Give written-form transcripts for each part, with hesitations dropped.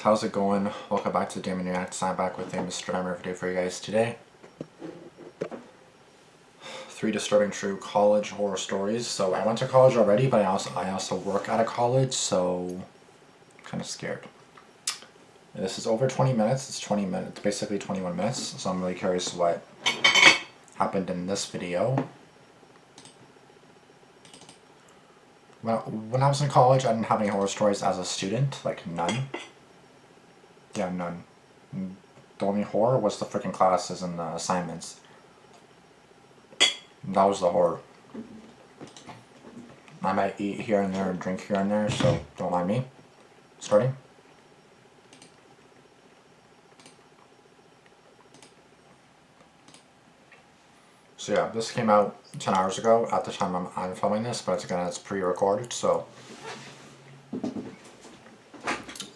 how's it going? Welcome back to Damian Reacts. I'm back with a Mr. Damian video for you guys today. 3 disturbing true college horror stories. So I went to college already, but I also work at a college, so I'm kind of scared. This is over 20 minutes. It's 20 minutes, basically 21 minutes. So I'm really curious what happened in this video. When I was in college, I didn't have any horror stories as a student, like none. Yeah, none. The only horror was the freaking classes and the assignments. That was the horror. I might eat here and there and drink here and there, so don't mind me. Starting. So yeah, this came out 10 hours ago at the time I'm filming this, but again, it's pre-recorded, so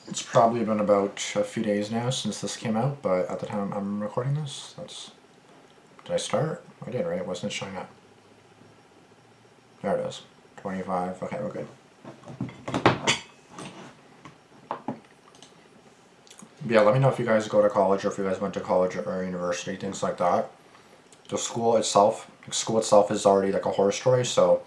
it's probably been about a few days now since this came out, but at the time I'm recording this, did I start? I did, right? It wasn't showing up. There it is. 25, okay, we're good. Yeah, let me know if you guys go to college or if you guys went to college or university, things like that. The school itself is already like a horror story, so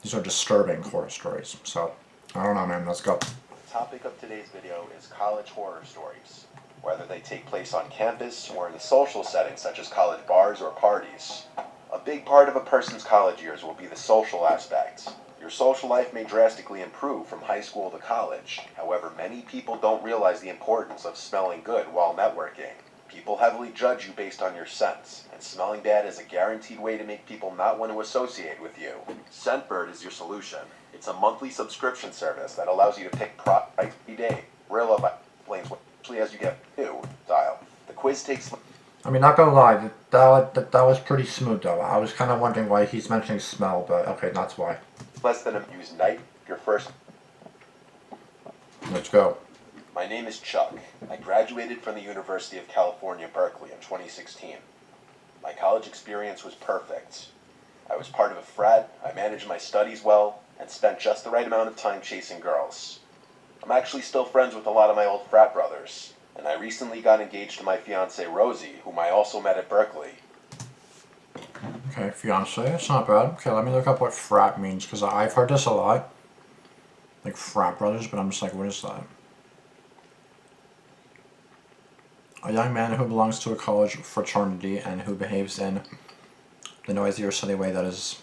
these are disturbing horror stories. So, I don't know, man, let's go. The topic of today's video is college horror stories. Whether they take place on campus or in a social setting such as college bars or parties. A big part of a person's college years will be the social aspect. Your social life may drastically improve from high school to college. However, many people don't realize the importance of smelling good while networking. People heavily judge you based on your scents, and smelling bad is a guaranteed way to make people not want to associate with you. Scentbird is your solution. It's a monthly subscription service that allows you to pick products every day. Real love explains what actually as you get new style. The quiz takes... I mean, not gonna lie, that was pretty smooth though. I was kind of wondering why he's mentioning smell, but okay, that's why. Less than a use night, your first... Let's go. My name is Chuck. I graduated from the University of California, Berkeley in 2016. My college experience was perfect. I was part of a frat, I managed my studies well, and spent just the right amount of time chasing girls. I'm actually still friends with a lot of my old frat brothers, and I recently got engaged to my fiancée Rosie, whom I also met at Berkeley. Okay, fiancé, it's not bad. Okay, let me look up what frat means, because I've heard this a lot. Like frat brothers, but I'm just like, what is that? A young man who belongs to a college fraternity and who behaves in the noisy or silly way that is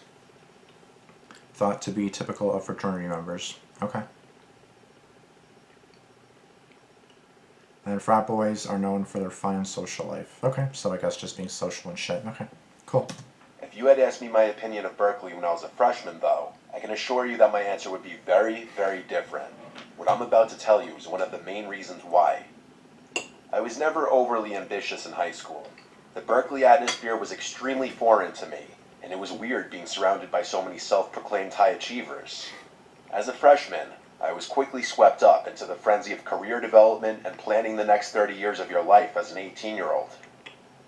thought to be typical of fraternity members. Okay. And frat boys are known for their fun and social life. Okay, so I guess just being social and shit. Okay, cool. If you had asked me my opinion of Berkeley when I was a freshman, though, I can assure you that my answer would be very, very different. What I'm about to tell you is one of the main reasons why. I was never overly ambitious in high school. The Berkeley atmosphere was extremely foreign to me, and it was weird being surrounded by so many self-proclaimed high achievers. As a freshman, I was quickly swept up into the frenzy of career development and planning the next 30 years of your life as an 18-year-old.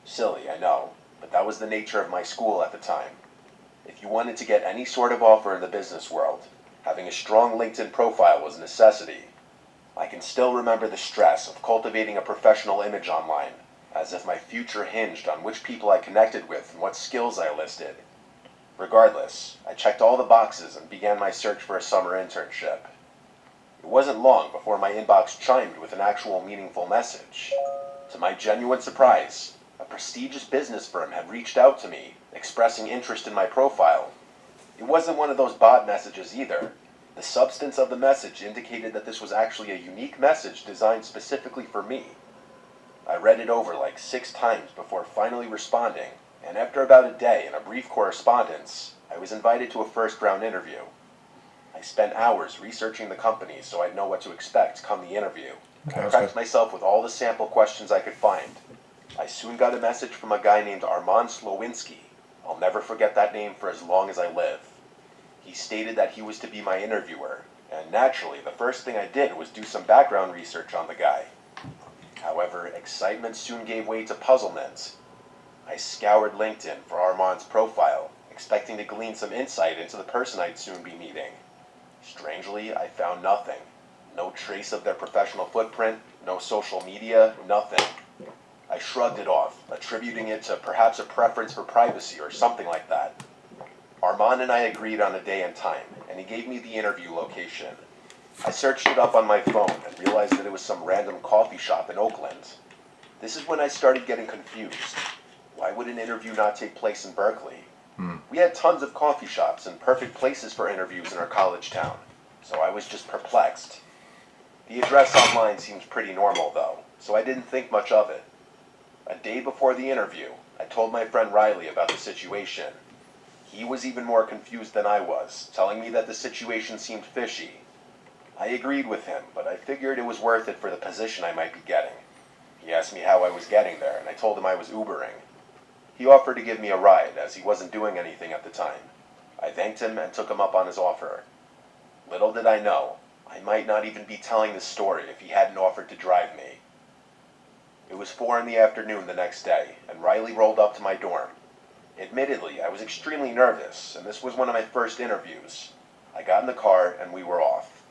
Silly, I know, but that was the nature of my school at the time. If you wanted to get any sort of offer in the business world, having a strong LinkedIn profile was a necessity. I can still remember the stress of cultivating a professional image online, as if my future hinged on which people I connected with and what skills I listed. Regardless, I checked all the boxes and began my search for a summer internship. It wasn't long before my inbox chimed with an actual meaningful message. To my genuine surprise, a prestigious business firm had reached out to me, expressing interest in my profile. It wasn't one of those bot messages either. The substance of the message indicated that this was actually a unique message designed specifically for me. I read it over like 6 times before finally responding, and after about a day and a brief correspondence, I was invited to a first-round interview. I spent hours researching the company so I'd know what to expect come the interview. Okay, I prepped myself with all the sample questions I could find. I soon got a message from a guy named Armand Slowinski. I'll never forget that name for as long as I live. He stated that he was to be my interviewer, and naturally, the first thing I did was do some background research on the guy. However, excitement soon gave way to puzzlement. I scoured LinkedIn for Armand's profile, expecting to glean some insight into the person I'd soon be meeting. Strangely, I found nothing. no trace of their professional footprint, no social media, nothing. I shrugged it off, attributing it to perhaps a preference for privacy or something like that. Armand and I agreed on a day and time, and he gave me the interview location. I searched it up on my phone and realized that it was some random coffee shop in Oakland. This is when I started getting confused. Why would an interview not take place in Berkeley? We had tons of coffee shops and perfect places for interviews in our college town, so I was just perplexed. The address online seemed pretty normal though, so I didn't think much of it. A day before the interview, I told my friend Riley about the situation. He was even more confused than I was, telling me that the situation seemed fishy. I agreed with him, but I figured it was worth it for the position I might be getting. He asked me how I was getting there, and I told him I was Ubering. He offered to give me a ride, as he wasn't doing anything at the time. I thanked him and took him up on his offer. Little did I know, I might not even be telling this story if he hadn't offered to drive me. It was 4 in the afternoon the next day, and Riley rolled up to my dorm. Admittedly, I was extremely nervous, and this was one of my first interviews. I got in the car, and we were off.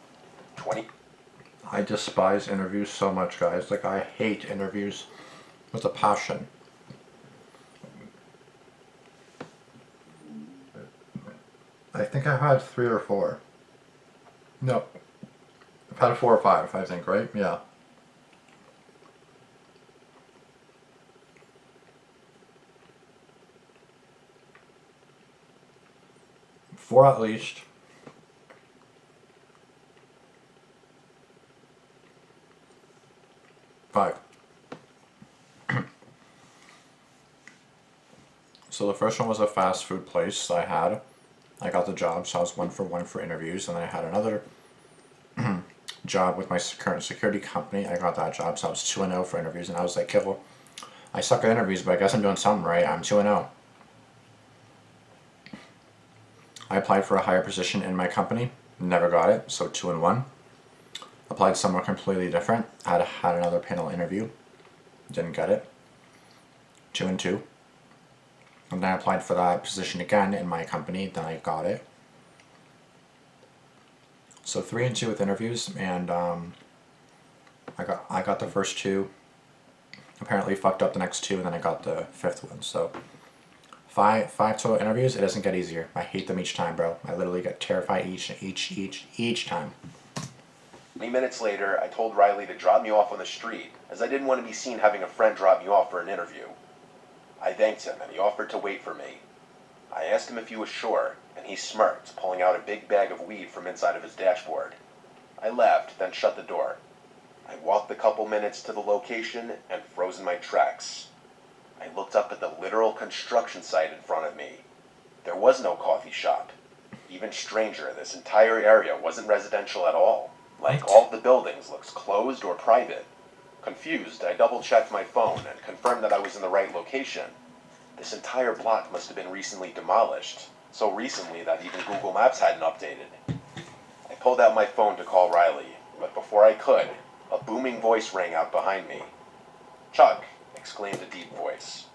I despise interviews so much, guys. Like, I hate interviews with a passion. I think I've had 3 or 4. No. I've had 4 or 5, I think, right? Yeah. 4 at least. Five. So the first one was a fast food place I got the job, so I was 1 for 1 for interviews, and then I had another job with my current security company. I got that job, so I was 2-0 for interviews, and I was like, okay, well, I suck at interviews, but I guess I'm doing something right. I'm 2-0. I applied for a higher position in my company, never got it, so 2-1. Applied somewhere completely different. Had another panel interview, didn't get it. 2-2. And then I applied for that position again in my company, then I got it. So 3-2 with interviews, and I got the first 2. Apparently fucked up the next 2, and then I got the 5th one. So five total interviews. It doesn't get easier. I hate them each time, bro. I literally get terrified each time. 20 minutes later, I told Riley to drop me off on the street, as I didn't want to be seen having a friend drop me off for an interview. I thanked him, and he offered to wait for me. I asked him if he was sure, and he smirked, pulling out a big bag of weed from inside of his dashboard. I laughed, then shut the door. I walked a couple minutes to the location and froze in my tracks. I looked up at the literal construction site in front of me. There was no coffee shop. Even stranger, this entire area wasn't residential at all. Like all the buildings looked closed or private. Confused, I double-checked my phone and confirmed that I was in the right location. This entire block must have been recently demolished, so recently that even Google Maps hadn't updated. I pulled out my phone to call Riley, but before I could, a booming voice rang out behind me. "Chuck!" exclaimed a deep voice.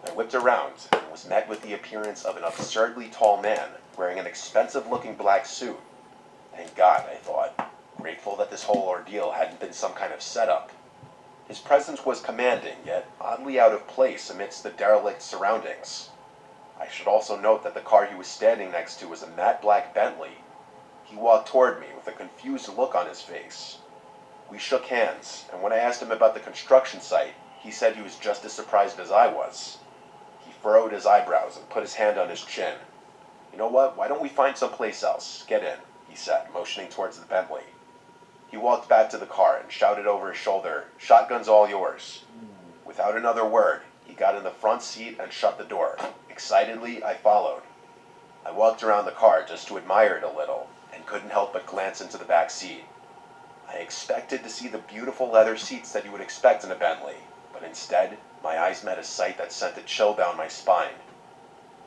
I whipped around and was met with the appearance of an absurdly tall man wearing an expensive-looking black suit. Thank God, I thought, grateful that this whole ordeal hadn't been some kind of setup. His presence was commanding, yet oddly out of place amidst the derelict surroundings. I should also note that the car he was standing next to was a matte black Bentley. He walked toward me with a confused look on his face. We shook hands, and when I asked him about the construction site, he said he was just as surprised as I was. He furrowed his eyebrows and put his hand on his chin. "You know what, why don't we find someplace else? Get in," he said, motioning towards the Bentley. He walked back to the car and shouted over his shoulder, "Shotgun's all yours." Without another word, he got in the front seat and shut the door. Excitedly, I followed. I walked around the car just to admire it a little, and couldn't help but glance into the back seat. I expected to see the beautiful leather seats that you would expect in a Bentley, but instead, my eyes met a sight that sent a chill down my spine.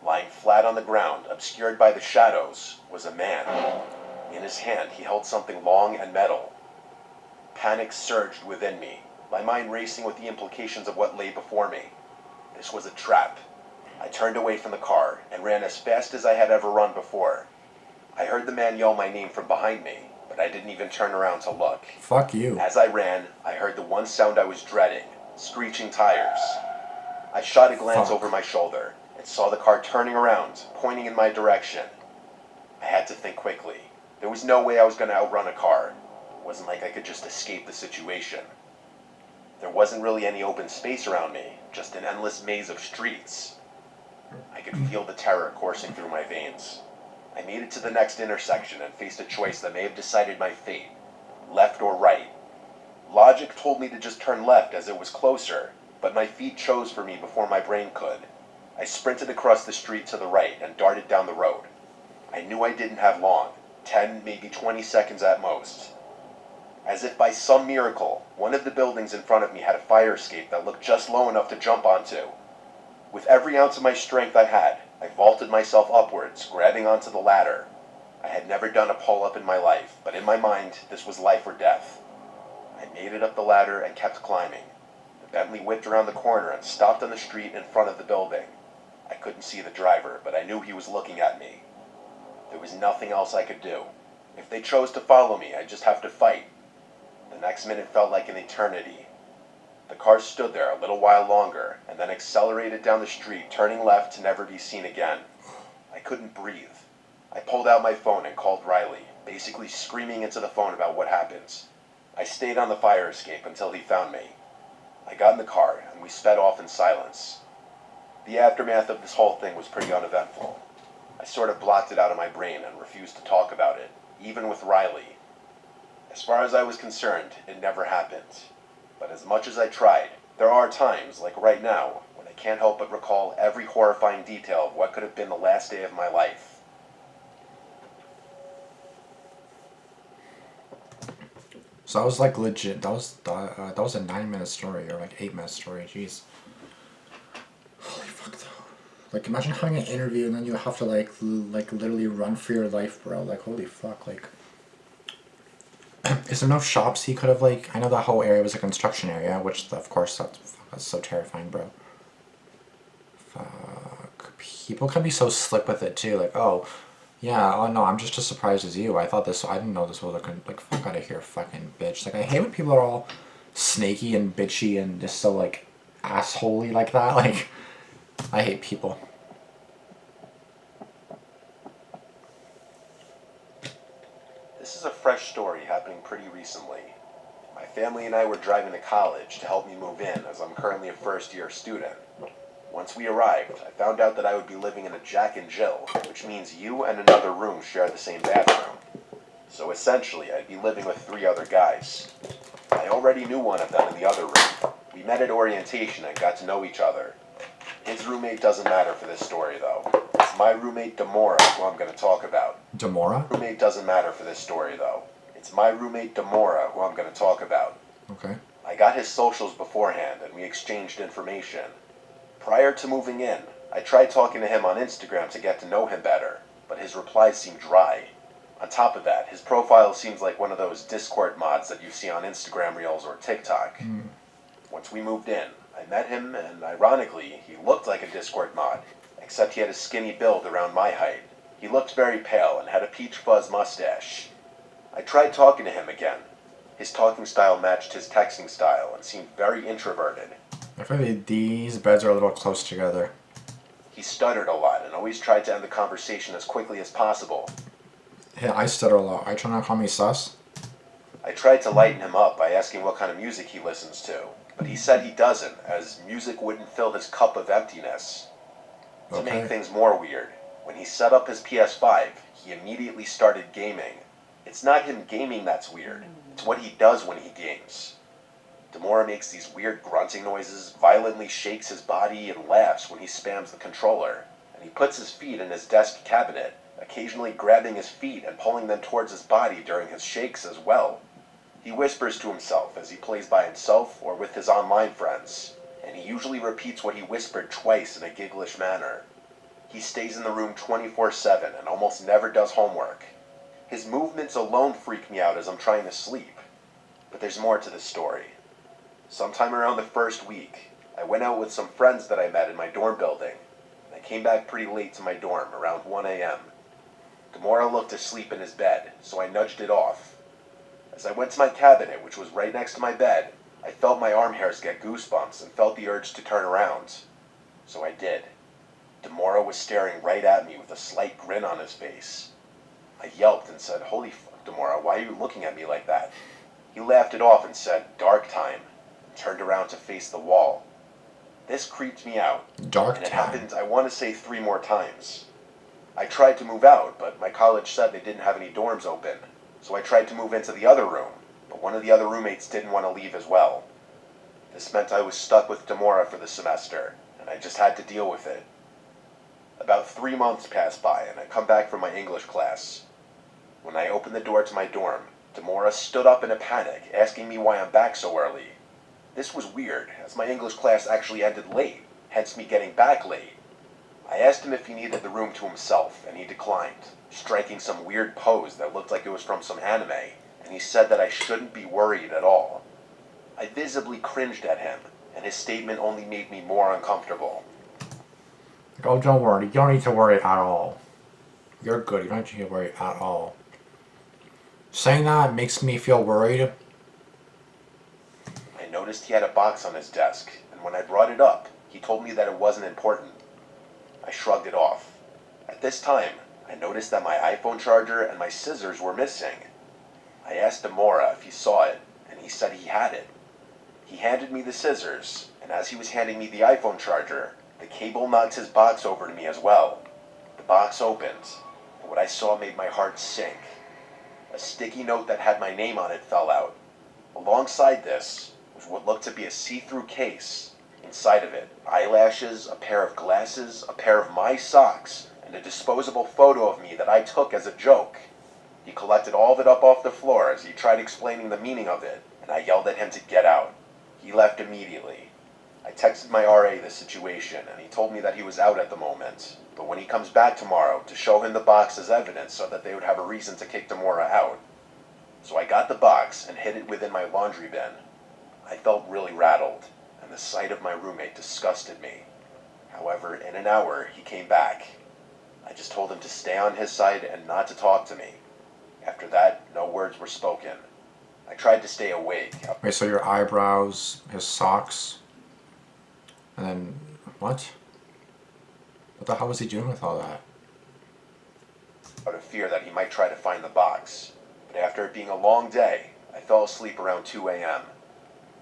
Lying flat on the ground, obscured by the shadows, was a man. In his hand, he held something long and metal. Panic surged within me, my mind racing with the implications of what lay before me. This was a trap. I turned away from the car and ran as fast as I had ever run before. I heard the man yell my name from behind me, but but I didn't even turn around to look. Fuck you. As I ran, I heard the one sound I was dreading, screeching tires. I shot a glance over my shoulder and saw the car turning around, pointing in my direction. I had to think quickly. There was no way I was going to outrun a car. It wasn't like I could just escape the situation. There wasn't really any open space around me, just an endless maze of streets. I could feel the terror coursing through my veins. I made it to the next intersection and faced a choice that may have decided my fate. Left or right. Logic told me to just turn left as it was closer, but my feet chose for me before my brain could. I sprinted across the street to the right and darted down the road. I knew I didn't have long, 10, maybe 20 seconds at most. As if by some miracle, one of the buildings in front of me had a fire escape that looked just low enough to jump onto. With every ounce of my strength I had, I vaulted myself upwards, grabbing onto the ladder. I had never done a pull-up in my life, but in my mind, this was life or death. I made it up the ladder and kept climbing. The Bentley whipped around the corner and stopped on the street in front of the building. I couldn't see the driver, but I knew he was looking at me. There was nothing else I could do. If they chose to follow me, I'd just have to fight. The next minute felt like an eternity. The car stood there a little while longer, and then accelerated down the street, turning left to never be seen again. I couldn't breathe. I pulled out my phone and called Riley, basically screaming into the phone about what happened. I stayed on the fire escape until he found me. I got in the car, and we sped off in silence. The aftermath of this whole thing was pretty uneventful. I sort of blocked it out of my brain and refused to talk about it, even with Riley. As far as I was concerned, it never happened. But as much as I tried, there are times, like right now, when I can't help but recall every horrifying detail of what could have been the last day of my life. So that was like legit. That was a 9-minute story or like 8-minute story. Jeez. Holy fuck though. Like imagine having an interview and then you have to like literally run for your life, bro. Like holy fuck. Like, is there no shops he could have like? I know that whole area was a construction area, which of course that's so terrifying, bro. Fuck. People can be so slick with it too. Like oh. Yeah, oh no, I'm just as surprised as you. I didn't know this was like, fuck out of here, fucking bitch. Like, I hate when people are all snaky and bitchy and just so, like, assholey like that. Like, I hate people. This is a fresh story happening pretty recently. My family and I were driving to college to help me move in, as I'm currently a first-year student. Once we arrived, I found out that I would be living in a Jack and Jill, which means you and another room share the same bathroom. So essentially, I'd be living with 3 other guys. I already knew one of them in the other room. We met at orientation and got to know each other. His roommate doesn't matter for this story, though. It's my roommate, Demora, who I'm going to talk about. Demora? Roommate doesn't matter for this story, though. It's my roommate, Demora, who I'm going to talk about. Okay. I got his socials beforehand, and we exchanged information. Prior to moving in, I tried talking to him on Instagram to get to know him better, but his replies seemed dry. On top of that, his profile seems like one of those Discord mods that you see on Instagram Reels or TikTok. Once we moved in, I met him, and ironically, he looked like a Discord mod, except he had a skinny build around my height. He looked very pale and had a peach fuzz mustache. I tried talking to him again. His talking style matched his texting style and seemed very introverted. I feel like these beds are a little close together. He stuttered a lot and always tried to end the conversation as quickly as possible. Yeah, I stutter a lot. Are you trying to call me sus? I tried to lighten him up by asking what kind of music he listens to, but he said he doesn't, as music wouldn't fill his cup of emptiness. To make things more weird, when he set up his PS5, he immediately started gaming. It's not him gaming that's weird, it's what he does when he games. Demora makes these weird grunting noises, violently shakes his body, and laughs when he spams the controller. And he puts his feet in his desk cabinet, occasionally grabbing his feet and pulling them towards his body during his shakes as well. He whispers to himself as he plays by himself or with his online friends, and he usually repeats what he whispered twice in a gigglish manner. He stays in the room 24/7 and almost never does homework. His movements alone freak me out as I'm trying to sleep. But there's more to this story. Sometime around the first week, I went out with some friends that I met in my dorm building, and I came back pretty late to my dorm, around 1 a.m. Demora looked asleep in his bed, so I nudged it off. As I went to my cabinet, which was right next to my bed, I felt my arm hairs get goosebumps and felt the urge to turn around. So I did. Demora was staring right at me with a slight grin on his face. I yelped and said, "Holy fuck, Demora, why are you looking at me like that?" He laughed it off and said, "Dark time," and turned around to face the wall. This creeped me out, Dark and it time. happened, I want to say, 3 more times. I tried to move out, but my college said they didn't have any dorms open, so I tried to move into the other room, but one of the other roommates didn't want to leave as well. This meant I was stuck with Demora for the semester, and I just had to deal with it. About 3 months passed by, and I come back from my English class. When I opened the door to my dorm, Demora stood up in a panic, asking me why I'm back so early. This was weird, as my English class actually ended late, hence me getting back late. I asked him if he needed the room to himself, and he declined, striking some weird pose that looked like it was from some anime, and he said that I shouldn't be worried at all. I visibly cringed at him, and his statement only made me more uncomfortable. Oh, don't worry. You don't need to worry at all. You're good. You don't need to worry at all. Saying that makes me feel worried. I noticed he had a box on his desk, and when I brought it up, he told me that it wasn't important. I shrugged it off. At this time, I noticed that my iPhone charger and my scissors were missing. I asked Demora if he saw it, and he said he had it. He handed me the scissors, and as he was handing me the iPhone charger, the cable knocked his box over to me as well. The box opened, and what I saw made my heart sink. A sticky note that had my name on it fell out. Alongside this was what looked to be a see-through case. Inside of it, eyelashes, a pair of glasses, a pair of my socks, and a disposable photo of me that I took as a joke. He collected all of it up off the floor as he tried explaining the meaning of it, and I yelled at him to get out. He left immediately. I texted my RA the situation, and he told me that he was out at the moment, but when he comes back tomorrow, to show him the box as evidence so that they would have a reason to kick Demora out. So I got the box and hid it within my laundry bin. I felt really rattled, and the sight of my roommate disgusted me. However, in an hour, he came back. I just told him to stay on his side and not to talk to me. After that, no words were spoken. I tried to stay awake. Wait, so your eyebrows, his socks, and then what? What the hell was he doing with all that? Out of fear that he might try to find the box. But after it being a long day, I fell asleep around 2 a.m.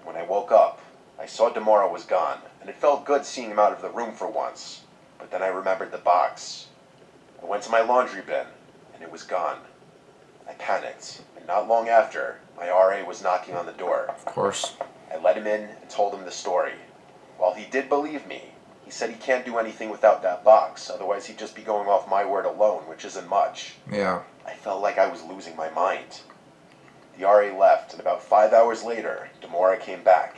When I woke up, I saw Demora was gone, and it felt good seeing him out of the room for once. But then I remembered the box. I went to my laundry bin, and it was gone. I panicked, and not long after, my RA was knocking on the door. Of course. I let him in and told him the story. While he did believe me, he said he can't do anything without that box, otherwise he'd just be going off my word alone, which isn't much. Yeah. I felt like I was losing my mind. The RA left, and about 5 hours later, Demora came back.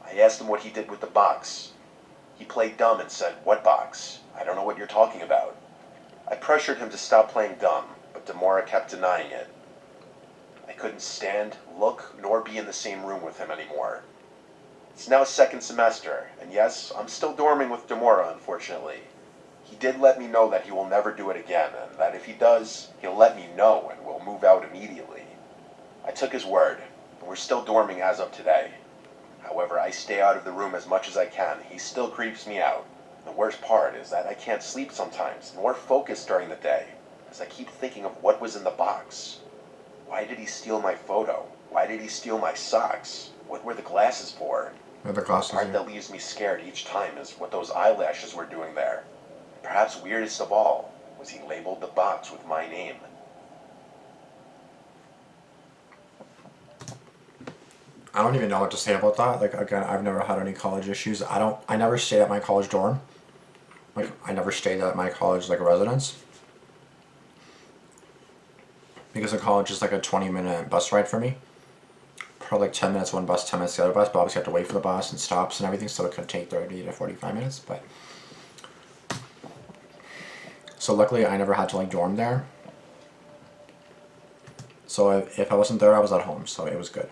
I asked him what he did with the box. He played dumb and said, "What box? I don't know what you're talking about." I pressured him to stop playing dumb, but Demora kept denying it. I couldn't stand, look, nor be in the same room with him anymore. It's now second semester, and yes, I'm still dorming with Demora, unfortunately. He did let me know that he will never do it again, and that if he does, he'll let me know and we'll move out immediately. I took his word, and we're still dorming as of today. However, I stay out of the room as much as I can. He still creeps me out. The worst part is that I can't sleep sometimes, nor focus during the day, as I keep thinking of what was in the box. Why did he steal my photo? Why did he steal my socks? What were the glasses for? Where the The glasses part are. that leaves me scared each time is what those eyelashes were doing there. Perhaps weirdest of all was he labeled the box with my name. I don't even know what to say about that. Like, again, I've never had any college issues. I never stayed at my college dorm. Like, I never stayed at my college, like, residence. Because the college is like a 20-minute bus ride for me. Probably like 10 minutes one bus, 10 minutes the other bus, but obviously I have to wait for the bus and stops and everything, so it could take 30 to 45 minutes, but... So luckily I never had to, like, dorm there. So if I wasn't there, I was at home, so it was good.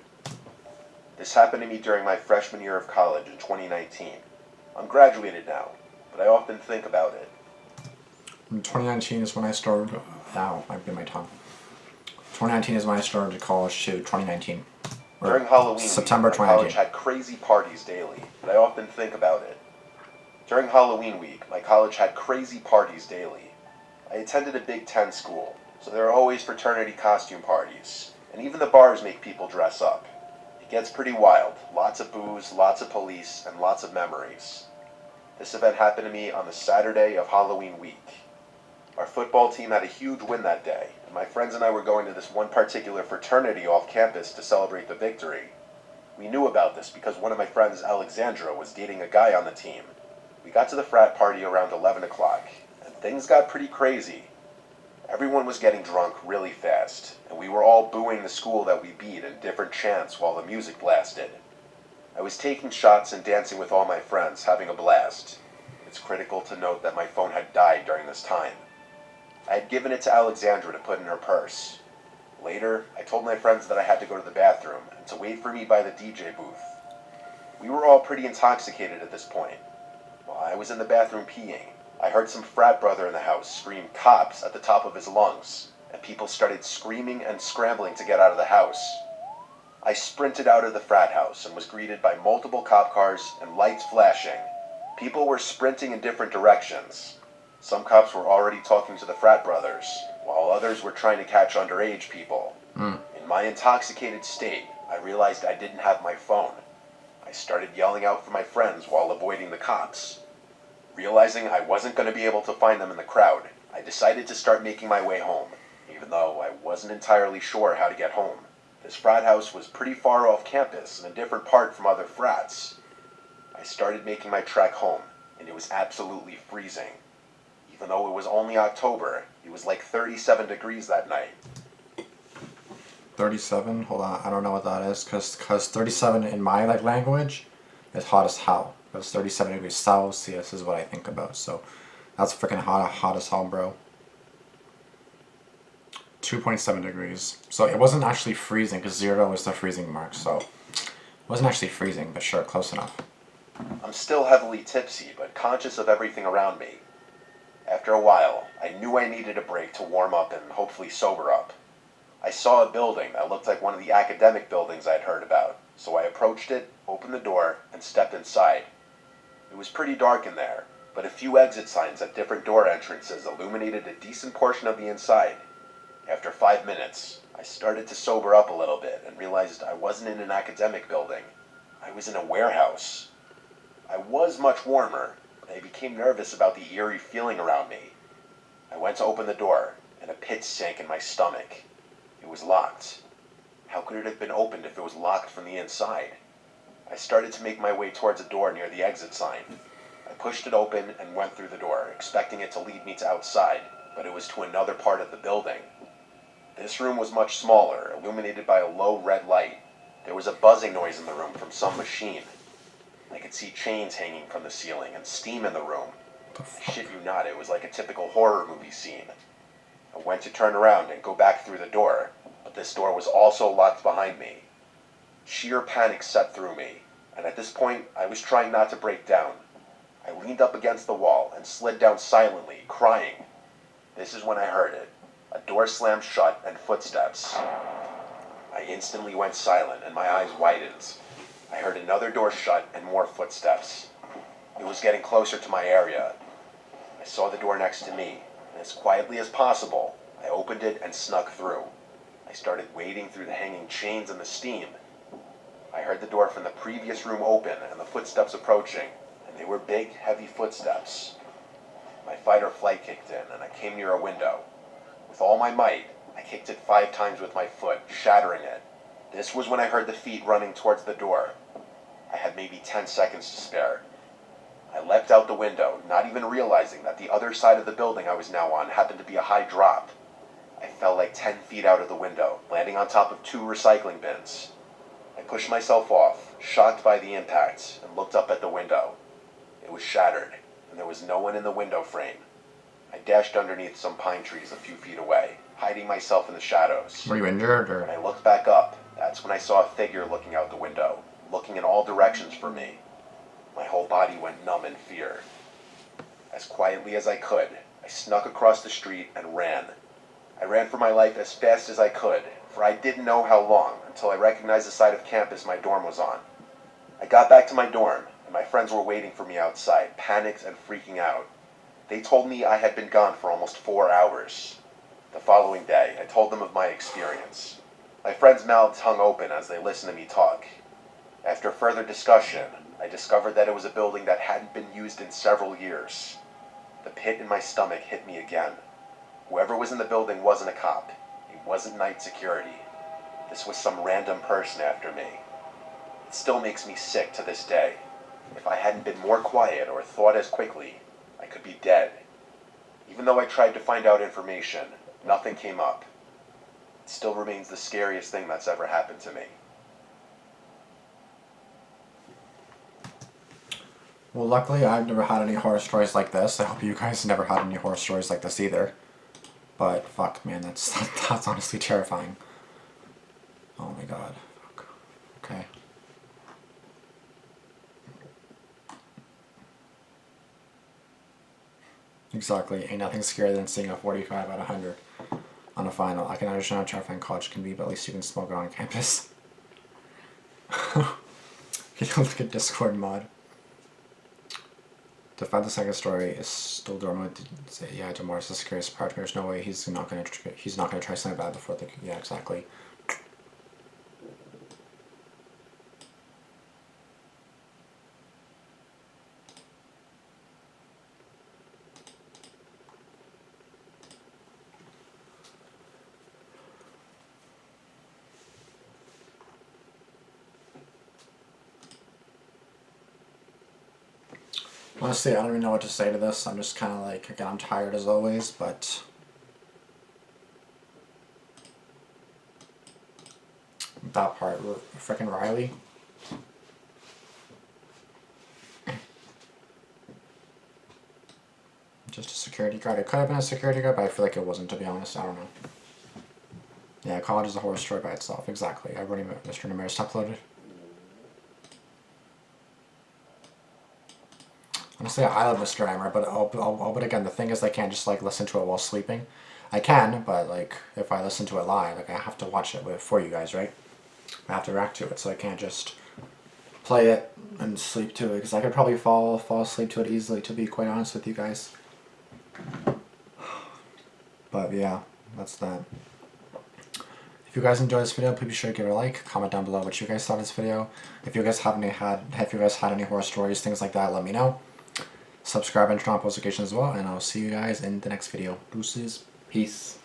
This happened to me during my freshman year of college in 2019. I'm graduated now, but I often think about it. And 2019 is when I started... Ow, I bit my tongue. 2019 is when I started college too. 2019. Or During Halloween September week, my college 2019. had crazy parties daily, and I often think about it. During Halloween week, my college had crazy parties daily. I attended a Big Ten school, so there are always fraternity costume parties, and even the bars make people dress up. It gets pretty wild. Lots of booze, lots of police, and lots of memories. This event happened to me on the Saturday of Halloween week. Our football team had a huge win that day, and my friends and I were going to this one particular fraternity off campus to celebrate the victory. We knew about this because one of my friends, Alexandra, was dating a guy on the team. We got to the frat party around 11 o'clock, and things got pretty crazy. Everyone was getting drunk really fast, and we were all booing the school that we beat in different chants while the music blasted. I was taking shots and dancing with all my friends, having a blast. It's critical to note that my phone had died during this time. I had given it to Alexandra to put in her purse. Later, I told my friends that I had to go to the bathroom and to wait for me by the DJ booth. We were all pretty intoxicated at this point. While I was in the bathroom peeing, I heard some frat brother in the house scream "cops" at the top of his lungs, and people started screaming and scrambling to get out of the house. I sprinted out of the frat house and was greeted by multiple cop cars and lights flashing. People were sprinting in different directions. Some cops were already talking to the frat brothers, while others were trying to catch underage people. In my intoxicated state, I realized I didn't have my phone. I started yelling out for my friends while avoiding the cops. Realizing I wasn't going to be able to find them in the crowd, I decided to start making my way home, even though I wasn't entirely sure how to get home. This frat house was pretty far off campus and a different part from other frats. I started making my trek home, and it was absolutely freezing. Even though it was only October, it was like 37 degrees that night. 37. Hold on, I don't know what that is, cause 37 in my language is hot as hell. Because 37 degrees Celsius is what I think about. So that's freaking hot as hell, bro. 2.7 degrees. So it wasn't actually freezing, because 0 is the freezing mark. So it wasn't actually freezing, but sure, close enough. I'm still heavily tipsy, but conscious of everything around me. After a while, I knew I needed a break to warm up and hopefully sober up. I saw a building that looked like one of the academic buildings I'd heard about, so I approached it, opened the door, and stepped inside. It was pretty dark in there, but a few exit signs at different door entrances illuminated a decent portion of the inside. After 5 minutes, I started to sober up a little bit and realized I wasn't in an academic building. I was in a warehouse. I was much warmer, but I became nervous about the eerie feeling around me. I went to open the door, and a pit sank in my stomach. It was locked. How could it have been opened if it was locked from the inside? I started to make my way towards a door near the exit sign. I pushed it open and went through the door, expecting it to lead me to outside, but it was to another part of the building. This room was much smaller, illuminated by a low red light. There was a buzzing noise in the room from some machine. I could see chains hanging from the ceiling and steam in the room. I shit you not, it was like a typical horror movie scene. I went to turn around and go back through the door, but this door was also locked behind me. Sheer panic set through me, and at this point, I was trying not to break down. I leaned up against the wall and slid down silently, crying. This is when I heard it. A door slammed shut and footsteps. I instantly went silent and my eyes widened. I heard another door shut and more footsteps. It was getting closer to my area. I saw the door next to me, and as quietly as possible, I opened it and snuck through. I started wading through the hanging chains and the steam. I heard the door from the previous room open and the footsteps approaching, and they were big, heavy footsteps. My fight or flight kicked in, and I came near a window. With all my might, I kicked it 5 times with my foot, shattering it. This was when I heard the feet running towards the door. I had maybe 10 seconds to spare. I leapt out the window, not even realizing that the other side of the building I was now on happened to be a high drop. I fell like 10 feet out of the window, landing on top of 2 recycling bins. I pushed myself off, shocked by the impact, and looked up at the window. It was shattered, and there was no one in the window frame. I dashed underneath some pine trees a few feet away, hiding myself in the shadows. Were you injured, or? When I looked back up, that's when I saw a figure looking out the window, looking in all directions for me. My whole body went numb in fear. As quietly as I could, I snuck across the street and ran. I ran for my life as fast as I could, for I didn't know how long until I recognized the side of campus my dorm was on. I got back to my dorm, and my friends were waiting for me outside, panicked and freaking out. They told me I had been gone for almost 4 hours. The following day, I told them of my experience. My friends' mouths hung open as they listened to me talk. After further discussion, I discovered that it was a building that hadn't been used in several years. The pit in my stomach hit me again. Whoever was in the building wasn't a cop. He wasn't night security. This was some random person after me. It still makes me sick to this day. If I hadn't been more quiet or thought as quickly, I could be dead. Even though I tried to find out information, nothing came up. It still remains the scariest thing that's ever happened to me. Well, luckily I've never had any horror stories like this. I hope you guys never had any horror stories like this either. But fuck, man, that's honestly terrifying. Oh my god. Fuck. Okay. Exactly. Ain't nothing scarier than seeing a 45 out of 100 on a final. I can understand how terrifying college can be, but at least you can smoke it on campus. You look at Discord mod. To find the second story is still dormant. Yeah, Demar's the scariest part. There's no way he's not gonna try something bad before the. Yeah, exactly. Honestly, I don't even know what to say to this. I'm just kind of like, again, I'm tired as always, but that part, frickin' Riley. Just a security guard. It could have been a security guard, but I feel like it wasn't, to be honest. I don't know. Yeah, college is a horror story by itself. Exactly. I've already Mr. Namaris uploaded. Honestly, I love Mr. Hammer, but again, the thing is, I can't just like listen to it while sleeping. I can, but like if I listen to it live, like I have to watch it for you guys, right? I have to react to it, so I can't just play it and sleep to it because I could probably fall asleep to it easily. To be quite honest with you guys. But yeah, that's that. If you guys enjoyed this video, please be sure to give it a like. Comment down below what you guys thought of this video. If you guys had any horror stories, things like that, let me know. Subscribe and turn on post notifications as well, and I'll see you guys in the next video. Deuces. Peace.